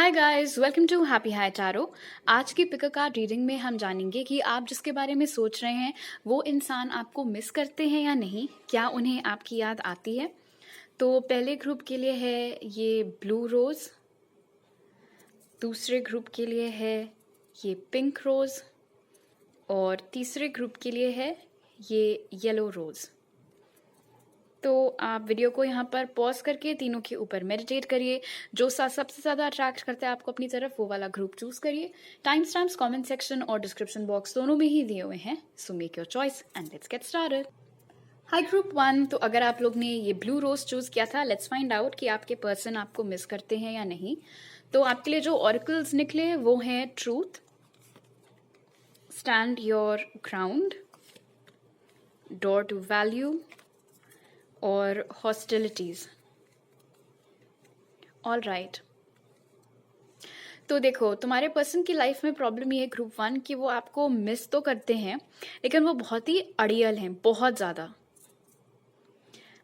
Hi guys, welcome to Happy High Tarot. आज की pick a card reading में हम जानेंगे कि आप जिसके बारे में सोच रहे हैं वो इंसान आपको मिस करते हैं या नहीं, क्या उन्हें आपकी याद आती है। तो पहले ग्रुप के लिए है ये ब्लू रोज़, दूसरे ग्रुप के लिए है ये पिंक रोज़ और तीसरे ग्रुप के लिए है ये येलो रोज़। तो आप वीडियो को यहाँ पर पॉज करके तीनों के ऊपर मेडिटेट करिए। जो सबसे ज़्यादा अट्रैक्ट करता है आपको अपनी तरफ, वो वाला ग्रुप चूज करिए। टाइम स्टैम्प्स कमेंट सेक्शन और डिस्क्रिप्शन बॉक्स दोनों में ही दिए हुए हैं। So make your choice and let's get started. Hi group 1, तो अगर आप लोग ने ये ब्लू रोज चूज किया था, लेट्स फाइंड आउट कि आपके पर्सन आपको मिस करते हैं या नहीं। तो आपके लिए जो ऑरिकल्स निकले वो हैं truth, stand your ground, door to value और हॉस्टिलिटीज। ऑल राइट, तो देखो तुम्हारे पर्सन की लाइफ में प्रॉब्लम ये है ग्रुप 1 कि वो आपको मिस तो करते हैं, लेकिन वो बहुत ही अड़ियल हैं, बहुत ज़्यादा।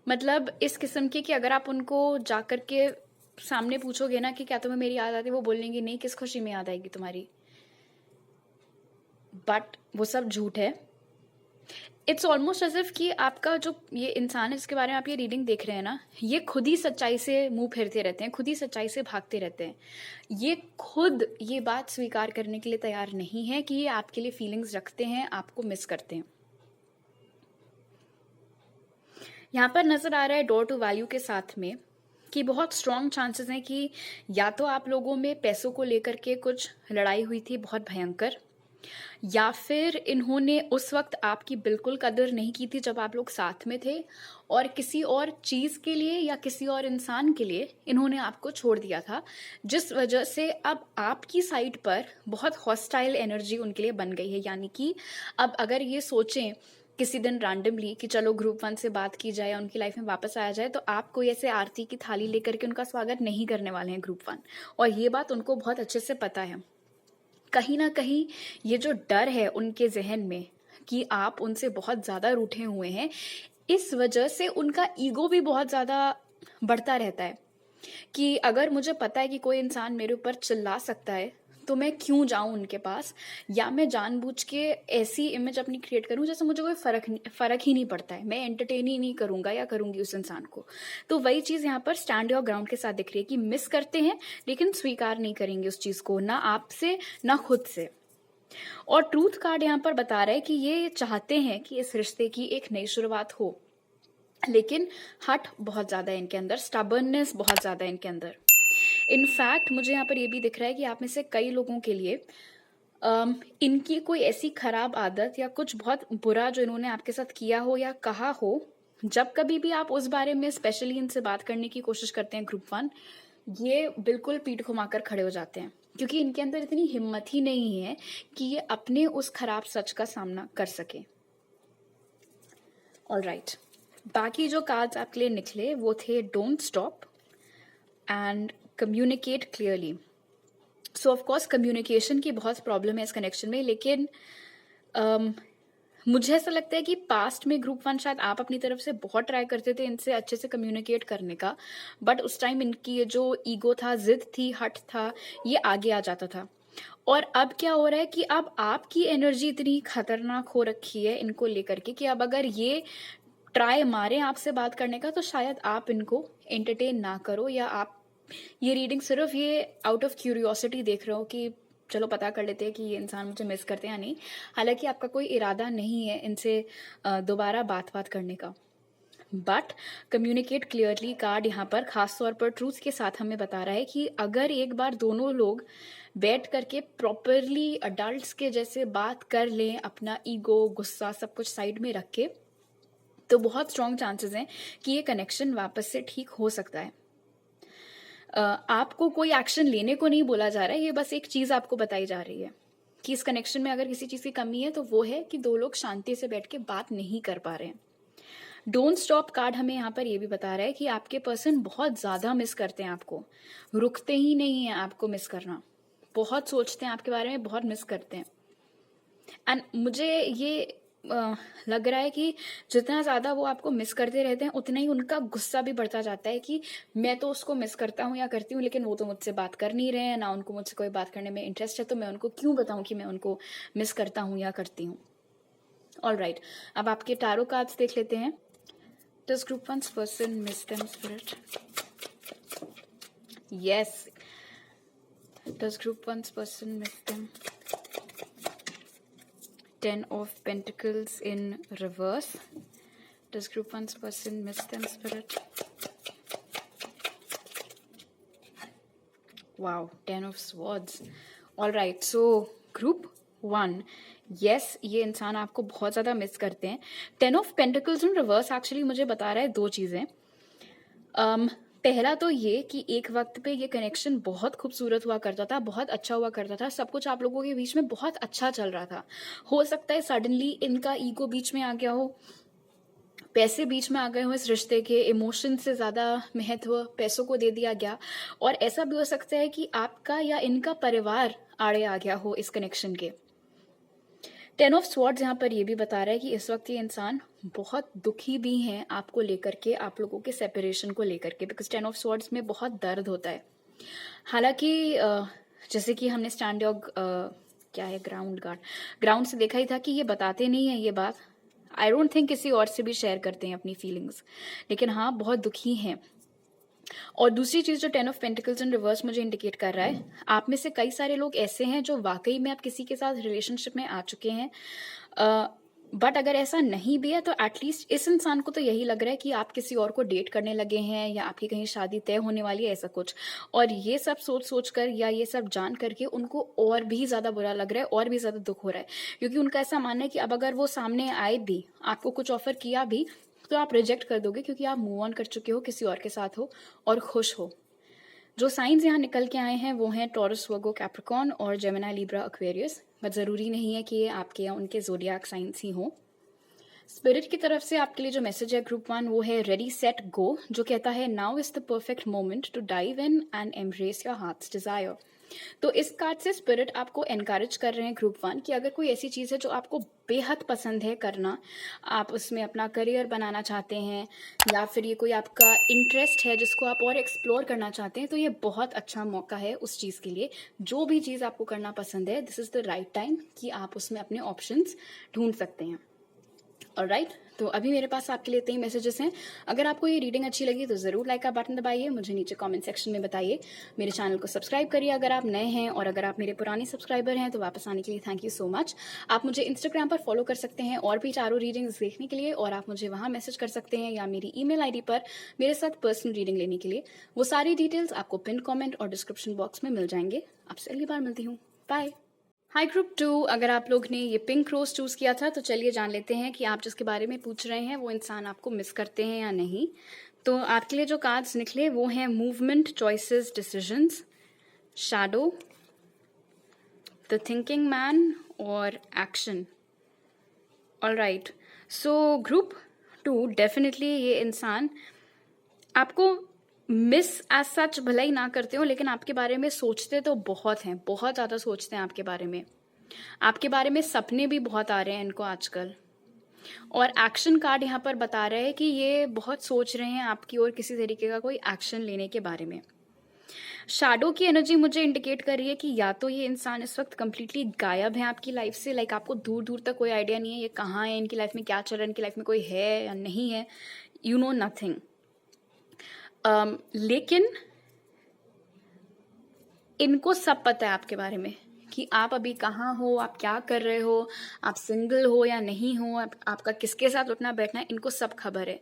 मतलब इस किस्म के कि अगर आप उनको जाकर के सामने पूछोगे ना कि क्या तुम्हें मेरी याद आती है, वो बोलेंगे नहीं, किस खुशी में याद आएगी तुम्हारी। बट वो सब झूठ है। इट्स ऑलमोस्ट एज इफ कि आपका जो ये इंसान है जिसके बारे में आप ये रीडिंग देख रहे हैं ना, ये खुद ही सच्चाई से मुंह फेरते रहते हैं, खुद ही सच्चाई से भागते रहते हैं। ये खुद ये बात स्वीकार करने के लिए तैयार नहीं है कि ये आपके लिए फीलिंग्स रखते हैं, आपको मिस करते हैं। यहाँ पर नजर आ रहा है डोर टू वैल्यू के साथ में कि बहुत स्ट्रॉन्ग चांसेस हैं कि या तो आप लोगों में पैसों को लेकर के कुछ लड़ाई हुई थी बहुत भयंकर, या फिर इन्होंने उस वक्त आपकी बिल्कुल कदर नहीं की थी जब आप लोग साथ में थे, और किसी और चीज़ के लिए या किसी और इंसान के लिए इन्होंने आपको छोड़ दिया था, जिस वजह से अब आपकी साइड पर बहुत हॉस्टाइल एनर्जी उनके लिए बन गई है। यानी कि अब अगर ये सोचें किसी दिन रैंडमली कि चलो ग्रुप 1 से बात की जाए या उनकी लाइफ में वापस आया जाए, तो आप कोई ऐसे आरती की थाली लेकर के उनका स्वागत नहीं करने वाले हैं ग्रुप 1, और ये बात उनको बहुत अच्छे से पता है। कहीं ना कहीं ये जो डर है उनके जहन में कि आप उनसे बहुत ज़्यादा रूठे हुए हैं, इस वजह से उनका ईगो भी बहुत ज़्यादा बढ़ता रहता है कि अगर मुझे पता है कि कोई इंसान मेरे ऊपर चिल्ला सकता है तो मैं क्यों जाऊं उनके पास, या मैं जानबूझ के ऐसी इमेज अपनी क्रिएट करूं जैसे मुझे कोई फर्क ही नहीं पड़ता है, मैं एंटरटेन ही नहीं करूंगा या करूंगी उस इंसान को। तो वही चीज़ यहाँ पर स्टैंड योर ग्राउंड के साथ दिख रही है कि मिस करते हैं लेकिन स्वीकार नहीं करेंगे उस चीज़ को, ना आपसे ना खुद से। और ट्रूथ कार्ड यहाँ पर बता रहा है कि ये चाहते हैं कि इस रिश्ते की एक नई शुरुआत हो, लेकिन हट बहुत ज़्यादा है इनके अंदर, स्टबर्ननेस बहुत ज़्यादा है इनके अंदर। इनफैक्ट मुझे यहाँ पर ये भी दिख रहा है कि आप में से कई लोगों के लिए इनकी कोई ऐसी खराब आदत या कुछ बहुत बुरा जो इन्होंने आपके साथ किया हो या कहा हो, जब कभी भी आप उस बारे में स्पेशली इनसे बात करने की कोशिश करते हैं ग्रुप 1, ये बिल्कुल पीठ घुमाकर खड़े हो जाते हैं, क्योंकि इनके अंदर इतनी हिम्मत ही नहीं है कि ये अपने उस खराब सच का सामना कर सके। ऑलराइट, बाकी जो कार्ड्स आपके लिए निकले वो थे don't stop and communicate clearly. So of course communication की बहुत प्रॉब्लम है इस कनेक्शन में, लेकिन मुझे ऐसा लगता है कि पास्ट में ग्रुप 1 शायद आप अपनी तरफ से बहुत ट्राई करते थे इनसे अच्छे से कम्युनिकेट करने का, बट उस टाइम इनकी ये जो ईगो था, जिद थी, हट था, ये आगे आ जाता था। और अब क्या हो रहा है कि अब आपकी एनर्जी इतनी खतरनाक हो रखी है इनको लेकर के कि अब अगर ये ट्राई मारे आपसे बात करने का, तो शायद आप इनको एंटरटेन ना करो, या आप ये रीडिंग सिर्फ ये आउट ऑफ क्यूरियोसिटी देख रहे हो कि चलो पता कर लेते हैं कि ये इंसान मुझे मिस करते हैं या नहीं। हालांकि आपका कोई इरादा नहीं है इनसे दोबारा बात करने का। बट कम्युनिकेट क्लियरली कार्ड यहाँ पर खास तौर पर ट्रूथ के साथ हमें बता रहा है कि अगर एक बार दोनों लोग बैठ करके प्रॉपरली अडल्ट्स के जैसे बात कर लें, अपना ईगो, गुस्सा सब कुछ साइड में रख के, तो बहुत स्ट्रॉन्ग चांसेस हैं कि ये कनेक्शन वापस से ठीक हो सकता है। आपको कोई एक्शन लेने को नहीं बोला जा रहा है, ये बस एक चीज आपको बताई जा रही है कि इस कनेक्शन में अगर किसी चीज की कमी है तो वो है कि दो लोग शांति से बैठ के बात नहीं कर पा रहे हैं। डोंट स्टॉप कार्ड हमें यहाँ पर ये भी बता रहा है कि आपके पर्सन बहुत ज्यादा मिस करते हैं आपको, रुकते ही नहीं है आपको मिस करना, बहुत सोचते हैं आपके बारे में, बहुत मिस करते हैं। एंड मुझे ये लग रहा है कि जितना ज़्यादा वो आपको मिस करते रहते हैं उतना ही उनका गुस्सा भी बढ़ता जाता है कि मैं तो उसको मिस करता हूँ या करती हूँ, लेकिन वो तो मुझसे बात कर नहीं रहे हैं, ना उनको मुझसे कोई बात करने में इंटरेस्ट है, तो मैं उनको क्यों बताऊँ कि मैं उनको मिस करता हूँ या करती हूँ। ऑल राइट, अब आपके टैरो कार्ड्स देख लेते हैं। Does group one's person miss them, spirit? Yes. Does group one's person miss them? 10 of Pentacles in reverse. Does group one's person miss them, spirit? Wow, 10 of Swords. All right, so group 1, yes, ये इंसान आपको बहुत ज़्यादा miss करते हैं। 10 of pentacles in reverse actually मुझे बता रहा है दो चीज़ें। पहला तो ये कि एक वक्त पे ये कनेक्शन बहुत खूबसूरत हुआ करता था, बहुत अच्छा हुआ करता था, सब कुछ आप लोगों के बीच में बहुत अच्छा चल रहा था। हो सकता है सडनली इनका ईगो बीच में आ गया हो, पैसे बीच में आ गए हो, इस रिश्ते के इमोशन से ज़्यादा महत्व पैसों को दे दिया गया, और ऐसा भी हो सकता है कि आपका या इनका परिवार आड़े आ गया हो इस कनेक्शन के। 10 ऑफ स्वॉर्ड्स यहाँ पर ये भी बता रहा है कि इस वक्त ये इंसान बहुत दुखी भी हैं आपको लेकर के, आप लोगों के सेपरेशन को लेकर के, बिकॉज 10 ऑफ स्वॉर्ड्स में बहुत दर्द होता है। हालांकि जैसे कि हमने स्टैंड योग क्या है ग्राउंड से देखा ही था कि ये बताते नहीं है ये बात। आई डोंट थिंक किसी और से भी शेयर करते हैं अपनी फीलिंग्स, लेकिन हाँ बहुत दुखी हैं। और दूसरी चीज जो 10 ऑफ पेंटिकल्स इन रिवर्स मुझे इंडिकेट कर रहा है, आप में से कई सारे लोग ऐसे हैं जो वाकई में आप किसी के साथ रिलेशनशिप में आ चुके हैं, बट अगर ऐसा नहीं भी है तो एटलीस्ट इस इंसान को तो यही लग रहा है कि आप किसी और को डेट करने लगे हैं या आपकी कहीं शादी तय होने वाली है, ऐसा कुछ। और ये सब सोच कर या ये सब जान करके उनको और भी ज़्यादा बुरा लग रहा है, और भी ज़्यादा दुख हो रहा है, क्योंकि उनका ऐसा मानना है कि अब अगर वो सामने आए भी, आपको कुछ ऑफर किया भी, तो आप रिजेक्ट कर दोगे क्योंकि आप मूव ऑन कर चुके हो, किसी और के साथ हो और खुश हो। जो साइंस यहाँ निकल के आए हैं वो हैं टॉरस, वर्गो, कैप्रिकॉर्न और जेमिनी, लिब्रा, एक्वेरियस, बट ज़रूरी नहीं है कि ये आपके या उनके ज़ोडिएक साइंस ही हों। स्पिरिट की तरफ से आपके लिए जो मैसेज है ग्रुप 1 वो है रेडी सेट गो, जो कहता है now is the perfect moment to dive in and embrace your heart's desire. तो इस कार्ड से स्पिरिट आपको एनकरेज कर रहे हैं ग्रुप 1 कि अगर कोई ऐसी चीज़ है जो आपको बेहद पसंद है करना, आप उसमें अपना करियर बनाना चाहते हैं, या फिर ये कोई आपका इंटरेस्ट है जिसको आप और एक्सप्लोर करना चाहते हैं, तो ये बहुत अच्छा मौका है उस चीज़ के लिए। जो भी चीज़ आपको करना पसंद है, this is the right time कि आप उसमें अपने ऑप्शंस ढूंढ सकते हैं। ऑलराइट, तो अभी मेरे पास आपके लिए 3 मैसेजेस हैं। अगर आपको ये रीडिंग अच्छी लगी तो ज़रूर लाइक का बटन दबाइए, मुझे नीचे कमेंट सेक्शन में बताइए, मेरे चैनल को सब्सक्राइब करिए अगर आप नए हैं, और अगर आप मेरे पुराने सब्सक्राइबर हैं तो वापस आने के लिए थैंक यू सो मच। आप मुझे इंस्टाग्राम पर फॉलो कर सकते हैं और भी चारों रीडिंग्स देखने के लिए, और आप मुझे वहाँ मैसेज कर सकते हैं या मेरी ईमेल आईडी पर मेरे साथ पर्सनल रीडिंग लेने के लिए। वो सारी डिटेल्स आपको पिन कॉमेंट और डिस्क्रिप्शन बॉक्स में मिल जाएंगे। आपसे अगली बार मिलती हूँ, बाय। हाई ग्रुप 2, अगर आप लोग ने ये पिंक रोज चूज़ किया था तो चलिए जान लेते हैं कि आप जिसके बारे में पूछ रहे हैं वो इंसान आपको मिस करते हैं या नहीं। तो आपके लिए जो कार्ड्स निकले वो हैं movement, choices, decisions, shadow, the thinking man और action. Alright, so group 2 definitely ये इंसान आपको मिस एज सच भले ही ना करते हो, लेकिन आपके बारे में सोचते तो बहुत हैं, बहुत ज़्यादा सोचते हैं आपके बारे में। आपके बारे में सपने भी बहुत आ रहे हैं इनको आजकल। और एक्शन कार्ड यहाँ पर बता रहा है कि ये बहुत सोच रहे हैं आपकी और किसी तरीके का कोई एक्शन लेने के बारे में। शैडो की एनर्जी मुझे इंडिकेट कर रही है कि या तो ये इंसान इस वक्त कंप्लीटली गायब है आपकी लाइफ से, लाइक आपको दूर दूर तक कोई आइडिया नहीं है ये कहाँ है, इनकी लाइफ में क्या चल रहा है, इनकी लाइफ में कोई है या नहीं है, यू नो नथिंग। लेकिन इनको सब पता है आपके बारे में कि आप अभी कहाँ हो, आप क्या कर रहे हो, आप सिंगल हो या नहीं हो, आपका किसके साथ उठना बैठना है, इनको सब खबर है।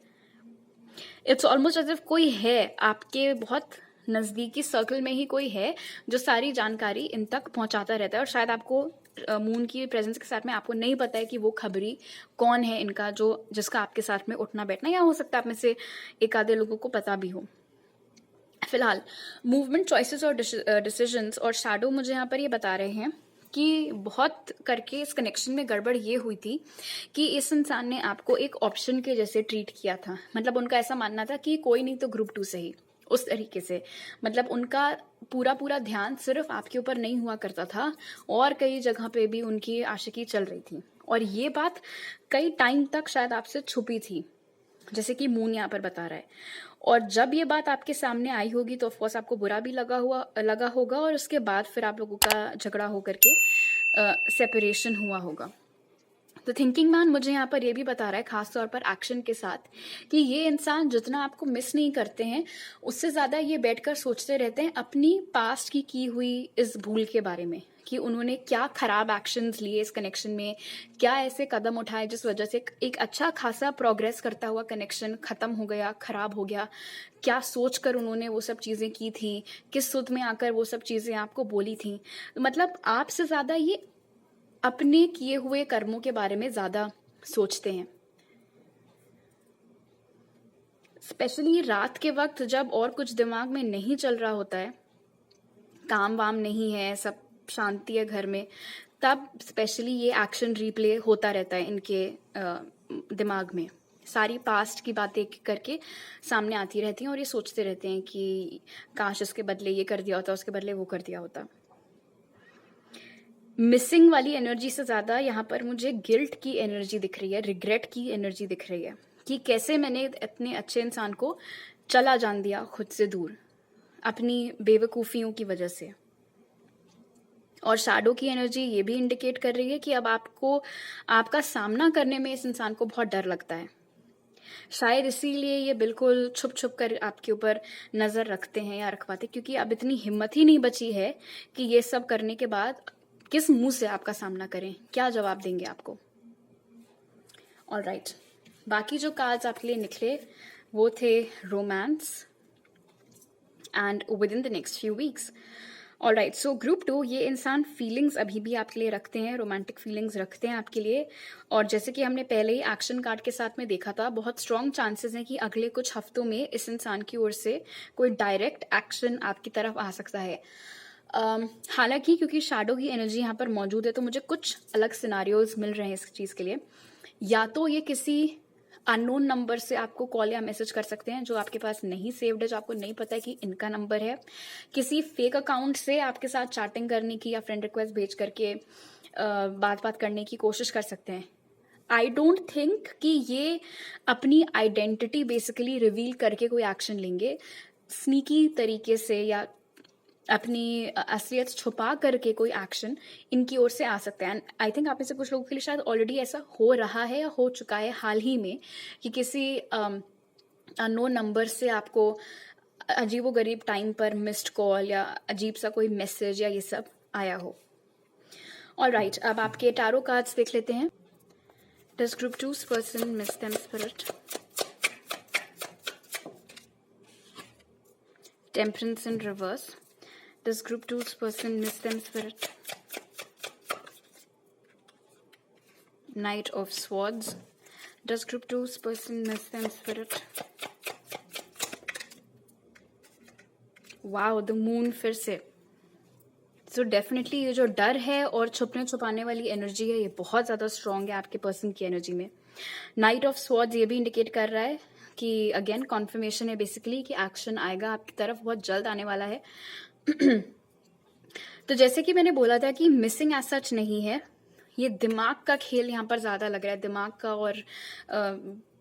इट्स ऑलमोस्ट एज इफ कोई है आपके बहुत नज़दीकी सर्कल में ही कोई है जो सारी जानकारी इन तक पहुंचाता रहता है, और शायद आपको मून की प्रेजेंस के साथ में आपको नहीं पता है कि वो खबरी कौन है इनका, जो जिसका आपके साथ में उठना बैठना, या हो सकता है आप में से एक आधे लोगों को पता भी हो। फिलहाल मूवमेंट, चॉइसेस और डिसीजंस और शैडो मुझे यहाँ पर ये बता रहे हैं कि बहुत करके इस कनेक्शन में गड़बड़ ये हुई थी कि इस इंसान ने आपको एक ऑप्शन के जैसे ट्रीट किया था। मतलब उनका ऐसा मानना था कि कोई नहीं तो ग्रुप 2 से ही, उस तरीके से। मतलब उनका पूरा ध्यान सिर्फ आपके ऊपर नहीं हुआ करता था, और कई जगह पे भी उनकी आशिकी चल रही थी। और ये बात कई टाइम तक शायद आपसे छुपी थी, जैसे कि मून यहाँ पर बता रहा है। और जब ये बात आपके सामने आई होगी तो ऑफकोर्स आपको बुरा भी लगा होगा, और उसके बाद फिर आप लोगों का झगड़ा होकर के सेपरेशन हुआ होगा। तो थिंकिंग मैन मुझे यहाँ पर ये भी बता रहा है, खास तौर पर एक्शन के साथ, कि ये इंसान जितना आपको मिस नहीं करते हैं, उससे ज़्यादा ये बैठकर सोचते रहते हैं अपनी पास्ट की हुई इस भूल के बारे में, कि उन्होंने क्या खराब एक्शंस लिए इस कनेक्शन में, क्या ऐसे कदम उठाए जिस वजह से एक अच्छा खासा प्रोग्रेस करता हुआ कनेक्शन खत्म हो गया, खराब हो गया। क्या सोचकर उन्होंने वो सब चीज़ें की थी, किस सुध में आकर वो सब चीज़ें आपको बोली थी। मतलब आपसे ज़्यादा ये अपने किए हुए कर्मों के बारे में ज्यादा सोचते हैं, स्पेशली रात के वक्त जब और कुछ दिमाग में नहीं चल रहा होता है, काम वाम नहीं है, सब शांति है घर में, तब स्पेशली ये एक्शन रिप्ले होता रहता है इनके दिमाग में। सारी पास्ट की बातें करके सामने आती रहती हैं और ये सोचते रहते हैं कि काश इसके बदले ये कर दिया होता, उसके बदले वो कर दिया होता। मिसिंग वाली एनर्जी से ज़्यादा यहाँ पर मुझे गिल्ट की एनर्जी दिख रही है, रिग्रेट की एनर्जी दिख रही है, कि कैसे मैंने इतने अच्छे इंसान को चला जान दिया खुद से दूर अपनी बेवकूफ़ियों की वजह से। और शैडो की एनर्जी ये भी इंडिकेट कर रही है कि अब आपको आपका सामना करने में इस इंसान को बहुत डर लगता है। शायद इसीलिए ये बिल्कुल छुप छुप कर आपके ऊपर नज़र रखते हैं या रखवाते, क्योंकि अब इतनी हिम्मत ही नहीं बची है कि ये सब करने के बाद किस मुंह से आपका सामना करें, क्या जवाब देंगे आपको। ऑलराइट, बाकी जो कार्ड्स आपके लिए निकले वो थे romance and with in the next few weeks. Alright, so group 2, ये इंसान फीलिंग्स अभी भी आपके लिए रखते हैं, रोमांटिक फीलिंग्स रखते हैं आपके लिए। और जैसे कि हमने पहले ही एक्शन कार्ड के साथ में देखा था, बहुत स्ट्रॉन्ग चांसेस हैं कि अगले कुछ हफ्तों में इस इंसान की ओर से कोई डायरेक्ट एक्शन आपकी तरफ आ सकता है। हालांकि क्योंकि शैडो की एनर्जी यहाँ पर मौजूद है, तो मुझे कुछ अलग सिनारियोज मिल रहे हैं इस चीज़ के लिए। या तो ये किसी अननोन नंबर से आपको कॉल या मैसेज कर सकते हैं जो आपके पास नहीं सेव्ड है, जो आपको नहीं पता है कि इनका नंबर है। किसी फेक अकाउंट से आपके साथ चैटिंग करने की या फ्रेंड रिक्वेस्ट भेज करके बात करने की कोशिश कर सकते हैं। आई डोंट थिंक कि ये अपनी आइडेंटिटी बेसिकली रिवील करके कोई एक्शन लेंगे। स्नीकी तरीके से या अपनी असलियत छुपा करके कोई एक्शन इनकी ओर से आ सकता है। एंड आई थिंक आप में से कुछ लोगों के लिए शायद ऑलरेडी ऐसा हो रहा है या हो चुका है हाल ही में, कि किसी अननोन नंबर से आपको अजीबोगरीब टाइम पर मिस्ड कॉल या अजीब सा कोई मैसेज या ये सब आया हो। ऑलराइट, अब आपके टैरो कार्ड्स देख लेते हैं। Does group 2's person miss them spirit? Temperance in reverse. Does group 2's person miss them spirit? Knight of Swords. Does group 2's person miss them spirit? Wow, the moon फिर से। So definitely ये जो डर है और छुपने छुपाने वाली एनर्जी है, ये बहुत ज़्यादा स्ट्रॉन्ग है आपके पर्सन की एनर्जी में। नाइट ऑफ स्वॉर्ड्स ये भी इंडिकेट कर रहा है कि अगेन कॉन्फर्मेशन है बेसिकली कि एक्शन आएगा आपकी तरफ, बहुत जल्द आने वाला है। तो जैसे कि मैंने बोला था कि मिसिंग एज सच नहीं है, ये दिमाग का खेल यहाँ पर ज़्यादा लग रहा है, दिमाग का, और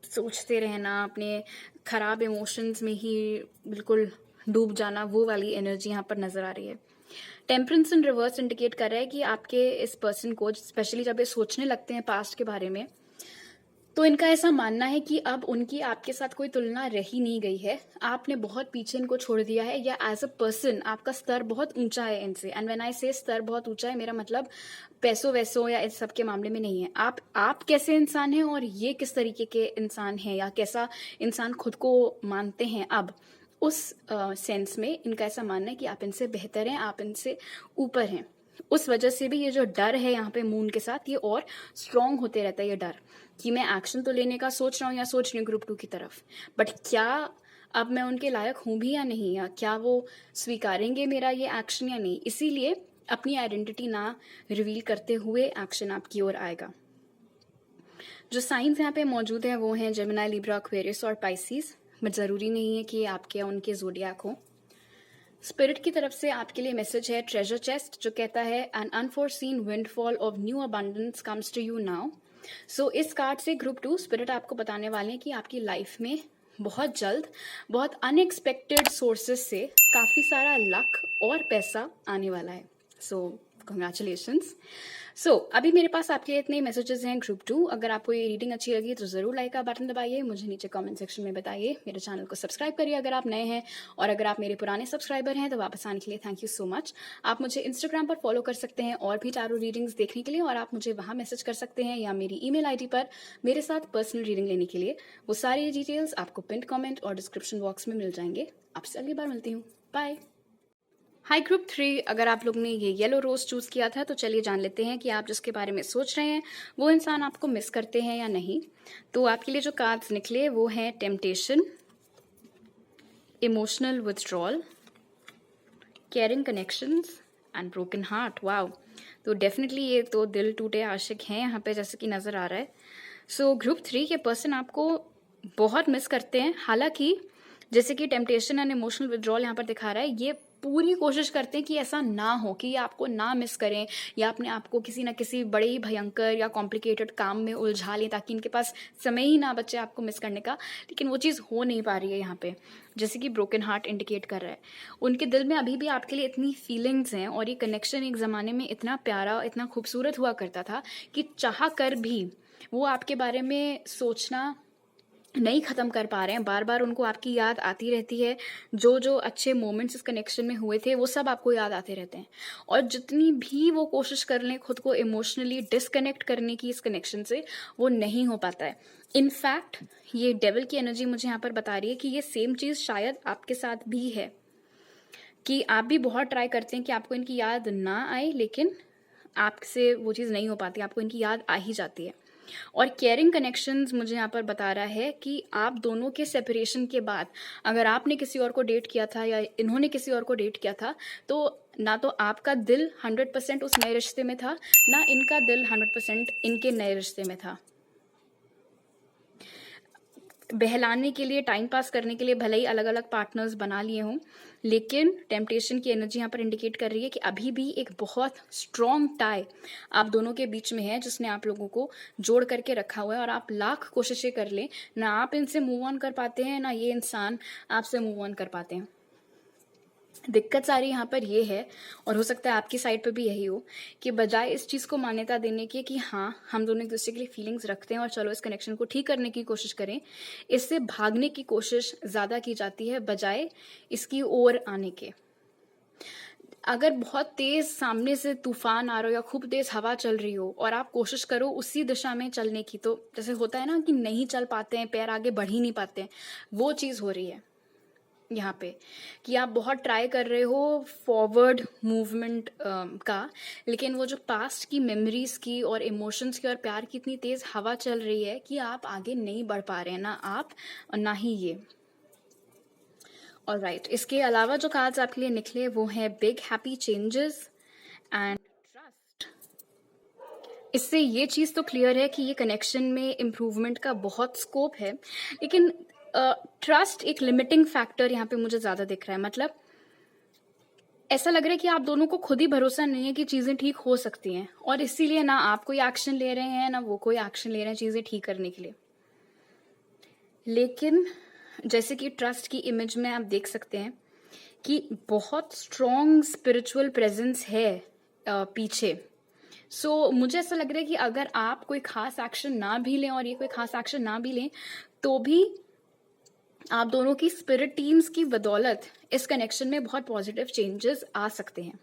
सोचते रहना, अपने खराब इमोशंस में ही बिल्कुल डूब जाना, वो वाली एनर्जी यहाँ पर नज़र आ रही है। टेम्परेंस इन रिवर्स इंडिकेट कर रहा है कि आपके इस पर्सन को, स्पेशली जब ये सोचने लगते हैं पास्ट के बारे में, तो इनका ऐसा मानना है कि अब उनकी आपके साथ कोई तुलना रही नहीं गई है, आपने बहुत पीछे इनको छोड़ दिया है, या एज अ पर्सन आपका स्तर बहुत ऊंचा है इनसे। एंड व्हेन आई से स्तर बहुत ऊंचा है, मेरा मतलब पैसों वैसों या इस सब के मामले में नहीं है। आप कैसे इंसान हैं और ये किस तरीके के इंसान हैं, या कैसा इंसान खुद को मानते हैं, अब उस सेंस में इनका ऐसा मानना है कि आप इनसे बेहतर हैं, आप इनसे ऊपर हैं। उस वजह से भी ये जो डर है यहाँ पे मून के साथ, ये और स्ट्रॉन्ग होते रहता है, ये डर कि मैं एक्शन तो लेने का सोच रहा हूँ या सोच रही हूँ ग्रुप 2 की तरफ, बट क्या अब मैं उनके लायक हूँ भी या नहीं, या क्या वो स्वीकारेंगे मेरा ये एक्शन या नहीं। इसीलिए अपनी आइडेंटिटी ना रिवील करते हुए एक्शन आपकी ओर आएगा। जो साइंस यहाँ पे मौजूद हैं वो हैं जेमिनी, लिब्रा, एक्वेरियस और पाइसिस, बट ज़रूरी नहीं है कि आपके या उनके ज़ोडियाक हो। स्पिरिट की तरफ से आपके लिए मैसेज है ट्रेजर चेस्ट, जो कहता है an unforeseen windfall of new abundance comes to you now. So इस कार्ड से ग्रुप 2 स्पिरिट आपको बताने वाले हैं कि आपकी लाइफ में बहुत जल्द बहुत अनएक्सपेक्टेड सोर्सेस से काफ़ी सारा लक और पैसा आने वाला है। सो कंग्रेचुलेशंस। सो अभी मेरे पास आपके लिए इतने मैसेजेस हैं ग्रुप 2। अगर आपको ये रीडिंग अच्छी लगी तो ज़रूर लाइक का बटन दबाइए, मुझे नीचे कमेंट सेक्शन में बताइए, मेरे चैनल को सब्सक्राइब करिए अगर आप नए हैं, और अगर आप मेरे पुराने सब्सक्राइबर हैं तो वापस आने के लिए थैंक यू सो मच। आप मुझे इंस्टाग्राम पर फॉलो कर सकते हैं और भी टैरो रीडिंग्स देखने के लिए, और आप मुझे वहाँ मैसेज कर सकते हैं या मेरी ईमेल आईडी पर मेरे साथ पर्सनल रीडिंग लेने के लिए। वो सारी डिटेल्स आपको पिन कमेंट और डिस्क्रिप्शन बॉक्स में मिल जाएंगे। आपसे अगली बार मिलती हूँ, बाय। हाय ग्रुप 3, अगर आप लोग ने ये येलो रोज चूज किया था तो चलिए जान लेते हैं कि आप जिसके बारे में सोच रहे हैं वो इंसान आपको मिस करते हैं या नहीं। तो आपके लिए जो कार्ड्स निकले वो हैं temptation, emotional withdrawal, caring connections and broken heart. Wow, तो डेफिनेटली ये तो दिल टूटे आशिक हैं यहाँ पे, जैसे कि नज़र आ रहा है। सो ग्रुप 3 के पर्सन आपको बहुत मिस करते हैं। हालांकि जैसे कि टेम्पटेशन एंड इमोशनल विड्रॉल यहाँ पर दिखा रहा है, ये पूरी कोशिश करते हैं कि ऐसा ना हो, कि ये आपको ना मिस करें या अपने आप को किसी ना किसी बड़े ही भयंकर या कॉम्प्लिकेटेड काम में उलझा लें ताकि इनके पास समय ही ना बचे आपको मिस करने का। लेकिन वो चीज़ हो नहीं पा रही है यहाँ पे, जैसे कि ब्रोकन हार्ट इंडिकेट कर रहा है। उनके दिल में अभी भी आपके लिए इतनी फीलिंग्स हैं, और ये कनेक्शन एक ज़माने में इतना प्यारा, इतना खूबसूरत हुआ करता था कि चाह कर भी वो आपके बारे में सोचना नहीं ख़त्म कर पा रहे हैं। बार बार उनको आपकी याद आती रहती है। जो जो अच्छे मोमेंट्स इस कनेक्शन में हुए थे वो सब आपको याद आते रहते हैं, और जितनी भी वो कोशिश कर लें खुद को इमोशनली डिस्कनेक्ट करने की इस कनेक्शन से, वो नहीं हो पाता है। इनफैक्ट ये डेविल की एनर्जी मुझे यहाँ पर बता रही है कि ये सेम चीज़ शायद आपके साथ भी है, कि आप भी बहुत ट्राई करते हैं कि आपको इनकी याद ना आए, लेकिन आपसे वो चीज़ नहीं हो पाती, आपको इनकी याद आ ही जाती है। और केयरिंग कनेक्शंस मुझे यहाँ पर बता रहा है कि आप दोनों के सेपरेशन के बाद अगर आपने किसी और को डेट किया था या इन्होंने किसी और को डेट किया था, तो ना तो आपका दिल 100% उस नए रिश्ते में था, ना इनका दिल 100% इनके नए रिश्ते में था। बहलाने के लिए, टाइम पास करने के लिए भले ही अलग अलग पार्टनर्स बना लिए हों, लेकिन टेम्पटेशन की एनर्जी यहाँ पर इंडिकेट कर रही है कि अभी भी एक बहुत स्ट्रॉन्ग टाई आप दोनों के बीच में है, जिसने आप लोगों को जोड़ करके रखा हुआ है। और आप लाख कोशिशें कर लें, ना आप इनसे मूव ऑन कर पाते हैं, ना ये इंसान आपसे मूव ऑन कर पाते हैं। दिक्कत सारी यहाँ पर ये है, और हो सकता है आपकी साइड पर भी यही हो, कि बजाय इस चीज़ को मान्यता देने की कि हाँ हम दोनों एक दूसरे के लिए फीलिंग्स रखते हैं और चलो इस कनेक्शन को ठीक करने की कोशिश करें, इससे भागने की कोशिश ज़्यादा की जाती है बजाय इसकी ओर आने के। अगर बहुत तेज़ सामने से तूफान आ रहा हो या खूब तेज़ हवा चल रही हो और आप कोशिश करो उसी दिशा में चलने की, तो जैसे होता है ना कि नहीं चल पाते हैं, पैर आगे बढ़ ही नहीं पाते हैं, वो चीज़ हो रही है यहाँ पे, कि आप बहुत ट्राई कर रहे हो फॉरवर्ड मूवमेंट का, लेकिन वो जो पास्ट की मेमोरीज की और इमोशंस की और प्यार की इतनी तेज़ हवा चल रही है कि आप आगे नहीं बढ़ पा रहे हैं, ना आप और ना ही ये। ऑलराइट, इसके अलावा जो कार्ड्स आपके लिए निकले वो हैं big happy changes and trust. इससे ये चीज़ तो क्लियर है कि ये कनेक्शन में इम्प्रूवमेंट का बहुत स्कोप है, लेकिन ट्रस्ट एक लिमिटिंग फैक्टर यहाँ पे मुझे ज़्यादा दिख रहा है। मतलब ऐसा लग रहा है कि आप दोनों को खुद ही भरोसा नहीं है कि चीज़ें ठीक हो सकती हैं, और इसीलिए ना आप कोई एक्शन ले रहे हैं ना वो कोई एक्शन ले रहे हैं चीज़ें ठीक करने के लिए। लेकिन जैसे कि ट्रस्ट की इमेज में आप देख सकते हैं कि बहुत स्ट्रॉन्ग स्पिरिचुअल प्रेजेंस है पीछे। सो मुझे ऐसा लग रहा है कि अगर आप कोई खास एक्शन ना भी लें और ये कोई खास एक्शन ना भी लें, तो भी आप दोनों की स्पिरिट टीम्स की बदौलत इस कनेक्शन में बहुत पॉजिटिव चेंजेस आ सकते हैं।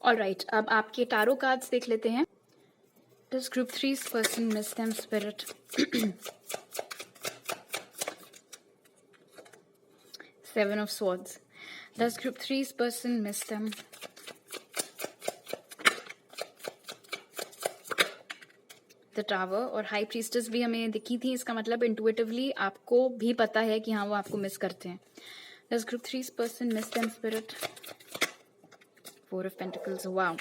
ऑलराइट, अब आपके टारो कार्ड्स देख लेते हैं। Does group 3's person miss them, spirit? Seven of Swords. Does group 3's person miss them? The tower और हाई प्रीस्टेस भी हमें दिखी थी। इसका मतलब इंटुइटिवली आपको भी पता है कि हाँ वो आपको मिस करते हैं। Does group 3's person miss them, spirit? Four of Pentacles. Wow,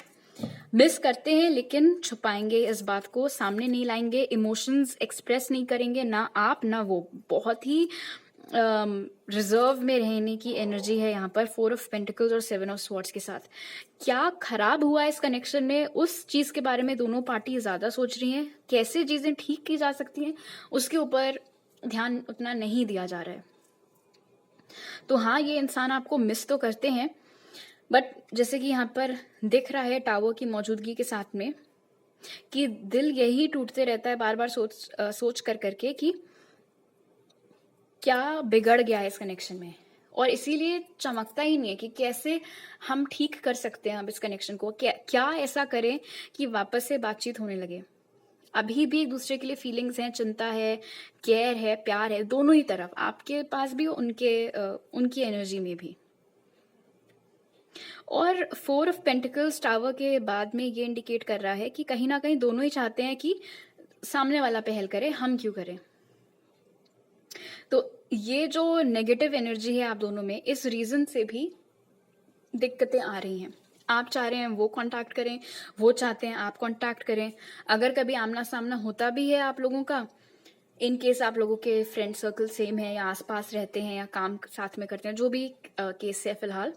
miss करते हैं लेकिन छुपाएंगे इस बात को, सामने नहीं लाएंगे, इमोशंस एक्सप्रेस नहीं करेंगे, ना आप ना वो। बहुत ही रिजर्व में रहने की एनर्जी है यहाँ पर 4 ऑफ पेंटिकल्स और 7 ऑफ स्वॉर्ड्स के साथ। क्या खराब हुआ इस कनेक्शन में, उस चीज के बारे में दोनों पार्टी ज्यादा सोच रही हैं। कैसे चीजें ठीक की जा सकती हैं उसके ऊपर ध्यान उतना नहीं दिया जा रहा है। तो हाँ, ये इंसान आपको मिस तो करते हैं, बट जैसे कि यहाँ पर दिख रहा है टावर की मौजूदगी के साथ में, कि दिल यही टूटते रहता है बार बार सोच कर करके कि क्या बिगड़ गया है इस कनेक्शन में, और इसीलिए चमकता ही नहीं है कि कैसे हम ठीक कर सकते हैं अब इस कनेक्शन को। क्या ऐसा करें कि वापस से बातचीत होने लगे। अभी भी एक दूसरे के लिए फीलिंग्स हैं, चिंता है, केयर है, प्यार है, दोनों ही तरफ, आपके पास भी उनकी एनर्जी में भी। और 4 ऑफ पेंटिकल्स टावर के बाद में ये इंडिकेट कर रहा है कि कहीं ना कहीं दोनों ही चाहते हैं कि सामने वाला पहल करे, हम क्यों करें। तो ये जो नेगेटिव एनर्जी है आप दोनों में, इस रीजन से भी दिक्कतें आ रही हैं। आप चाह रहे हैं वो कांटेक्ट करें, वो चाहते हैं आप कांटेक्ट करें। अगर कभी आमना सामना होता भी है आप लोगों का, इन केस आप लोगों के फ्रेंड सर्कल सेम है या आसपास रहते हैं या काम साथ में करते हैं, जो भी केस है फिलहाल,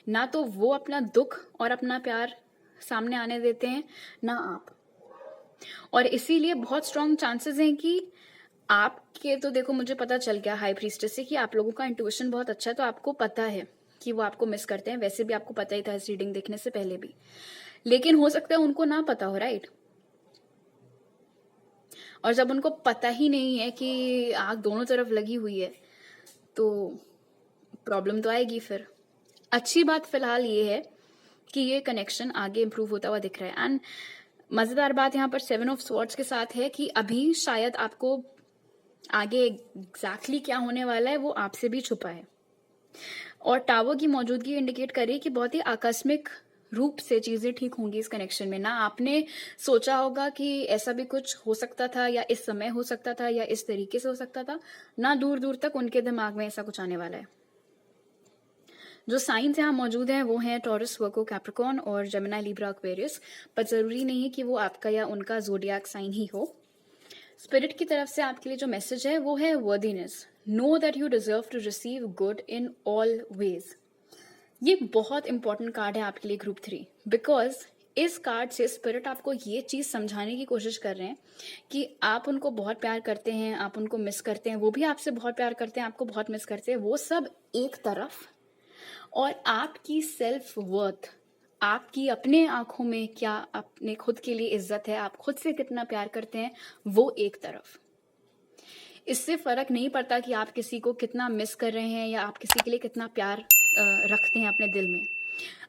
ना तो वो अपना दुख और अपना प्यार सामने आने देते हैं, ना आप। और इसीलिए बहुत स्ट्रॉन्ग चांसेस हैं कि आपके, तो देखो मुझे पता चल गया हाई प्रीस्टेस से कि आप लोगों का इंट्यूशन बहुत अच्छा है, तो आपको पता है कि वो आपको मिस करते हैं। वैसे भी आपको पता ही था इस रीडिंग देखने से पहले भी, लेकिन हो सकता है उनको ना पता हो, राइट। और जब उनको पता ही नहीं है कि आग दोनों तरफ लगी हुई है, तो प्रॉब्लम तो आएगी फिर। अच्छी बात फिलहाल ये है कि ये कनेक्शन आगे इंप्रूव होता हुआ दिख रहा है। एंड मजेदार बात यहाँ पर 7 ऑफ स्वॉर्ड्स के साथ है कि अभी शायद आपको आगे एग्जैक्टली क्या होने वाला है वो आपसे भी छुपा है। और टावर की मौजूदगी इंडिकेट करे कि बहुत ही आकस्मिक रूप से चीजें ठीक होंगी इस कनेक्शन में। ना आपने सोचा होगा कि ऐसा भी कुछ हो सकता था, या इस समय हो सकता था, या इस तरीके से हो सकता था, ना दूर दूर तक उनके दिमाग में ऐसा कुछ आने वाला है। जो साइंस यहाँ मौजूद हैं वो हैं टॉरस, वर्गो, कैप्रिकॉर्न और जेमिनी, लिब्रा, एक्वेरियस। पर जरूरी नहीं है कि वो आपका या उनका ज़ोडिएक साइन ही हो। स्पिरिट की तरफ से आपके लिए जो मैसेज है वो है worthiness. Know that you deserve to receive good in all ways. ये बहुत इंपॉर्टेंट कार्ड है आपके लिए ग्रुप 3, बिकॉज इस कार्ड से स्पिरिट आपको ये चीज समझाने की कोशिश कर रहे हैं कि आप उनको बहुत प्यार करते हैं, आप उनको मिस करते हैं, वो भी आपसे बहुत प्यार करते हैं, आपको बहुत मिस करते हैं, वो सब एक तरफ। और आपकी सेल्फ वर्थ, आपकी अपने आंखों में क्या अपने खुद के लिए इज्जत है, आप खुद से कितना प्यार करते हैं, वो एक तरफ। इससे फर्क नहीं पड़ता कि आप किसी को कितना मिस कर रहे हैं या आप किसी के लिए कितना प्यार रखते हैं अपने दिल में।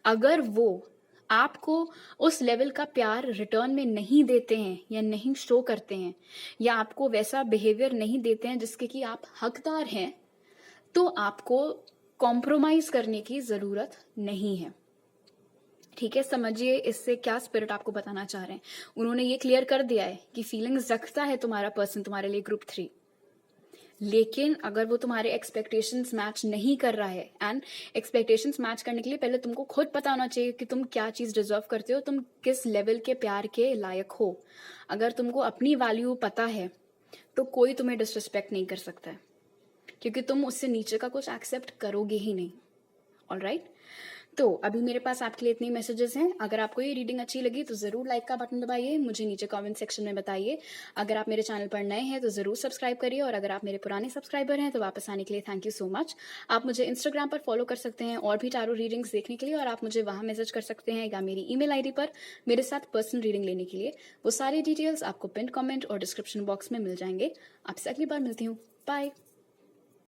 अगर वो आपको उस लेवल का प्यार रिटर्न में नहीं देते हैं या नहीं शो करते हैं, या आपको वैसा बिहेवियर नहीं देते हैं जिसके कि आप हकदार हैं, तो आपको कॉम्प्रोमाइज करने की जरूरत नहीं है। ठीक है, समझिए इससे क्या स्पिरिट आपको बताना चाह रहे हैं। उन्होंने ये क्लियर कर दिया है कि फीलिंग्स रखता है तुम्हारा पर्सन तुम्हारे लिए ग्रुप 3, लेकिन अगर वो तुम्हारे एक्सपेक्टेशंस मैच नहीं कर रहा है, एंड एक्सपेक्टेशंस मैच करने के लिए पहले तुमको खुद पता होना चाहिए कि तुम क्या चीज डिजर्व करते हो, तुम किस लेवल के प्यार के लायक हो। अगर तुमको अपनी वैल्यू पता है तो कोई तुम्हें डिसरिस्पेक्ट नहीं कर सकता है, क्योंकि तुम उससे नीचे का कुछ एक्सेप्ट करोगे ही नहीं। ऑलराइट, तो अभी मेरे पास आपके लिए इतनी मैसेजेस हैं। अगर आपको ये रीडिंग अच्छी लगी तो जरूर लाइक का बटन दबाइए, मुझे नीचे कमेंट सेक्शन में बताइए। अगर आप मेरे चैनल पर नए हैं तो जरूर सब्सक्राइब करिए, और अगर आप मेरे पुराने सब्सक्राइबर हैं तो वापस आने के लिए थैंक यू सो मच। आप मुझे इंस्टाग्राम पर फॉलो कर सकते हैं और भी टारो रीडिंग्स देखने के लिए, और आप मुझे वहां मैसेज कर सकते हैं या मेरी ईमेल आईडी पर मेरे साथ पर्सनल रीडिंग लेने के लिए। वो सारी डिटेल्स आपको पिन कमेंट और डिस्क्रिप्शन बॉक्स में मिल जाएंगे। आपसे अगली बार मिलती हूँ, बाय।